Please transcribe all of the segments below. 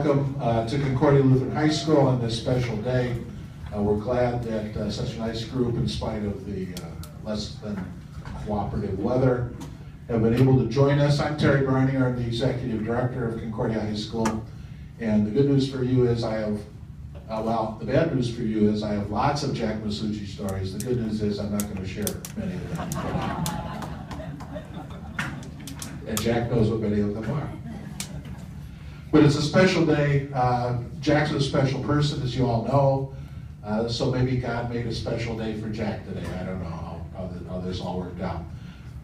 welcome to Concordia Lutheran High School on this special day. We're glad that such a nice group, in spite of the less than cooperative weather, have been able to join us. I'm Terry Barnier, I'm the Executive Director of Concordia High School. And the good news for you is I have, the bad news for you is I have lots of Jack Massucci stories. The good news is I'm not going to share many of them. And Jack knows what many of them are. But it's a special day. Jack's a special person, as you all know. So maybe God made a special day for Jack today. I don't know how this all worked out.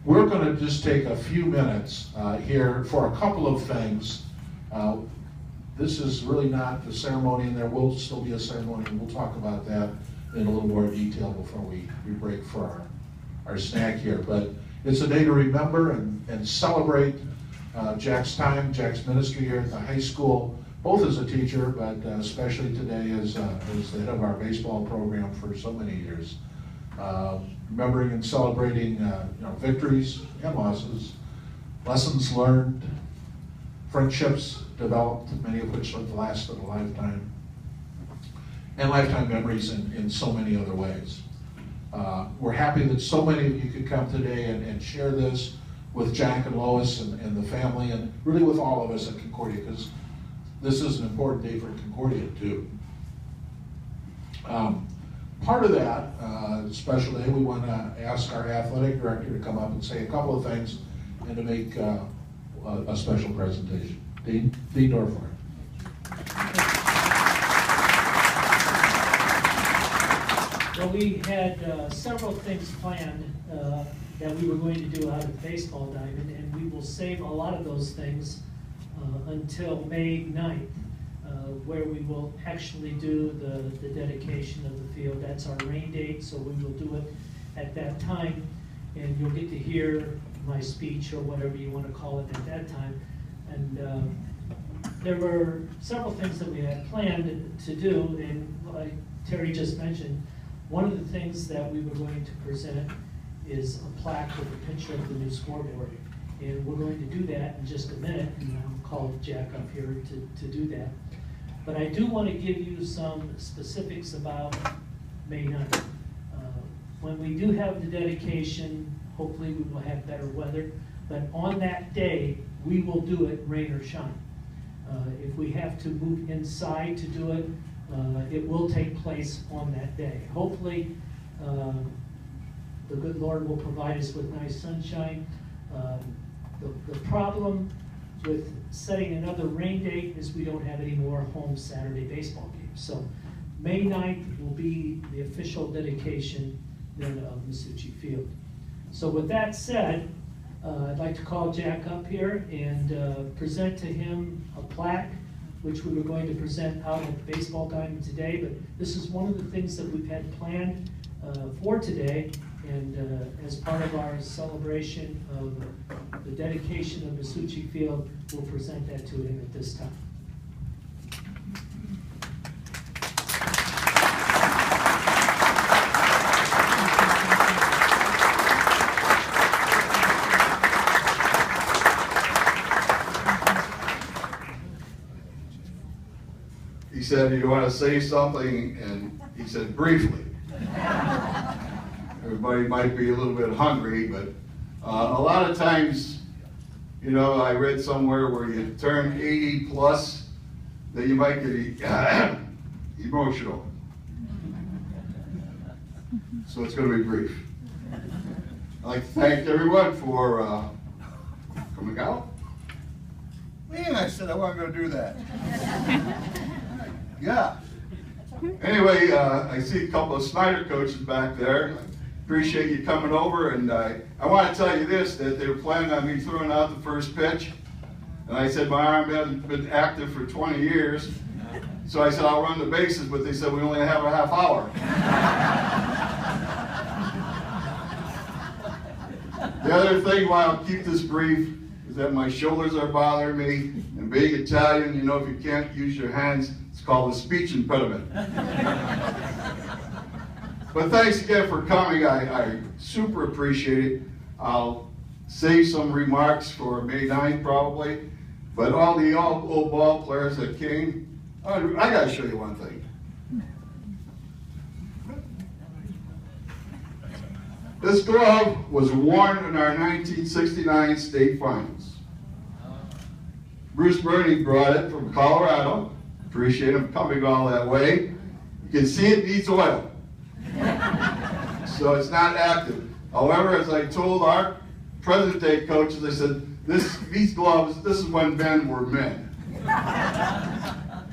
We're going to just take a few minutes here for a couple of things. This is really not the ceremony, and there will still be a ceremony, and we'll talk about that in a little more detail before we break for our snack here. But it's a day to remember and celebrate Jack's time, Jack's ministry here at the high school, both as a teacher, but especially today as the head of our baseball program for so many years. Remembering and celebrating victories and losses, lessons learned, friendships developed, many of which have lasted a lifetime, and lifetime memories in so many other ways. We're happy that so many of you could come today and share this with Jack and Lois and the family, and really with all of us at Concordia, because this is an important day for Concordia too. Part of that special day, we want to ask our athletic director to come up and say a couple of things and to make a special presentation. Dean Dorfler. Well, we had several things planned that we were going to do out at the baseball diamond, and we will save a lot of those things until May 9th, where we will actually do the dedication of the field. That's our rain date, so we will do it at that time, and you'll get to hear my speech or whatever you want to call it at that time. And there were several things that we had planned to do, and like Terry just mentioned, one of the things that we were going to present is a plaque with a picture of the new scoreboard. And we're going to do that in just a minute, and I'll call Jack up here to do that. But I do want to give you some specifics about May 9th. When we do have the dedication, hopefully we will have better weather, but on that day, we will do it rain or shine. If we have to move inside to do it, it will take place on that day. Hopefully, the good Lord will provide us with nice sunshine. The problem with setting another rain date is we don't have any more home Saturday baseball games. So May 9th will be the official dedication then of Massucci Field. So with that said, I'd like to call Jack up here and present to him a plaque, which we were going to present out at the baseball diamond today, but this is one of the things that we've had planned for today, and as part of our celebration of the dedication of Massucci Field, we'll present that to him at this time. He said, "Do you want to say something?" And he said, "Briefly." Everybody might be a little bit hungry, but a lot of times, you know, I read somewhere where you turn 80 plus, that you might get emotional. So it's going to be brief. I'd like to thank everyone for coming out. Man, I said I wasn't going to do that. Yeah. Anyway, I see a couple of Snyder coaches back there. Appreciate you coming over, and I want to tell you this, that they were planning on me throwing out the first pitch, and I said my arm hasn't been active for 20 years, so I said I'll run the bases, but they said we only have a half hour. The other thing, why I'll keep this brief, is that my shoulders are bothering me, and being Italian, you know, if you can't use your hands, it's called a speech impediment. But thanks again for coming. I super appreciate it. I'll save some remarks for May 9th probably. But all the old ball players that came, I gotta show you one thing. This glove was worn in our 1969 state finals. Bruce Burney brought it from Colorado. Appreciate him coming all that way. You can see it needs oil. So it's not active. However, as I told our present day coaches, I said, these gloves, this is when men were men.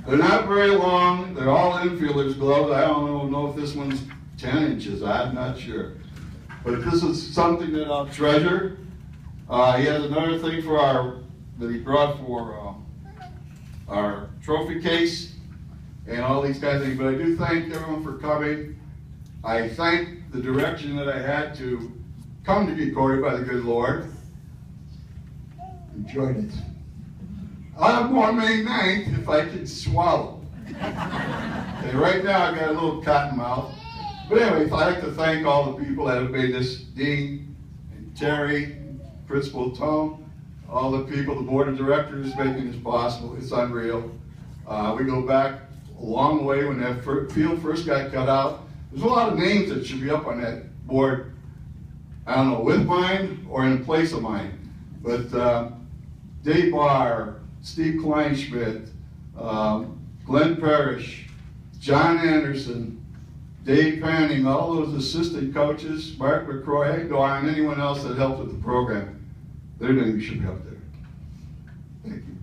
They're not very long. They're all infielders gloves. I don't know if this one's 10 inches. I'm not sure. But this is something that I'll treasure. He has another thing that he brought for our trophy case and all these kind of things. But I do thank everyone for coming. I thank the direction that I had to come to Concordia by the good Lord. Enjoyed it. I'll have more May 9th if I can swallow. And right now I've got a little cotton mouth. But anyway, I'd like to thank all the people that have made this, Dean and Terry, Principal Tom, all the people, the board of directors making this possible. It's unreal. We go back a long way when that field first got cut out. There's a lot of names that should be up on that board. I don't know, with mine or in place of mine. But Dave Barr, Steve Kleinschmidt, Glenn Parrish, John Anderson, Dave Panning, all those assistant coaches, Mark McCroy, I can go on, anyone else that helped with the program. Their names should be up there. Thank you.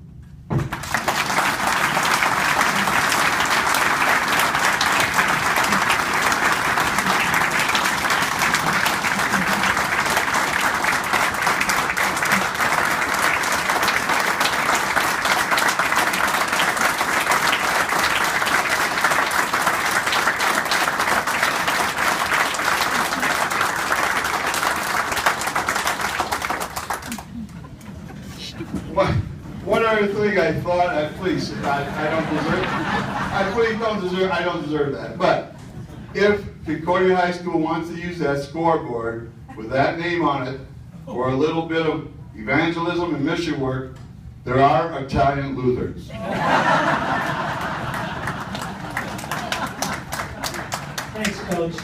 One other thing I thought, I don't deserve that. But if Concordia High School wants to use that scoreboard with that name on it for a little bit of evangelism and mission work, there are Italian Lutherans. Thanks, Coach.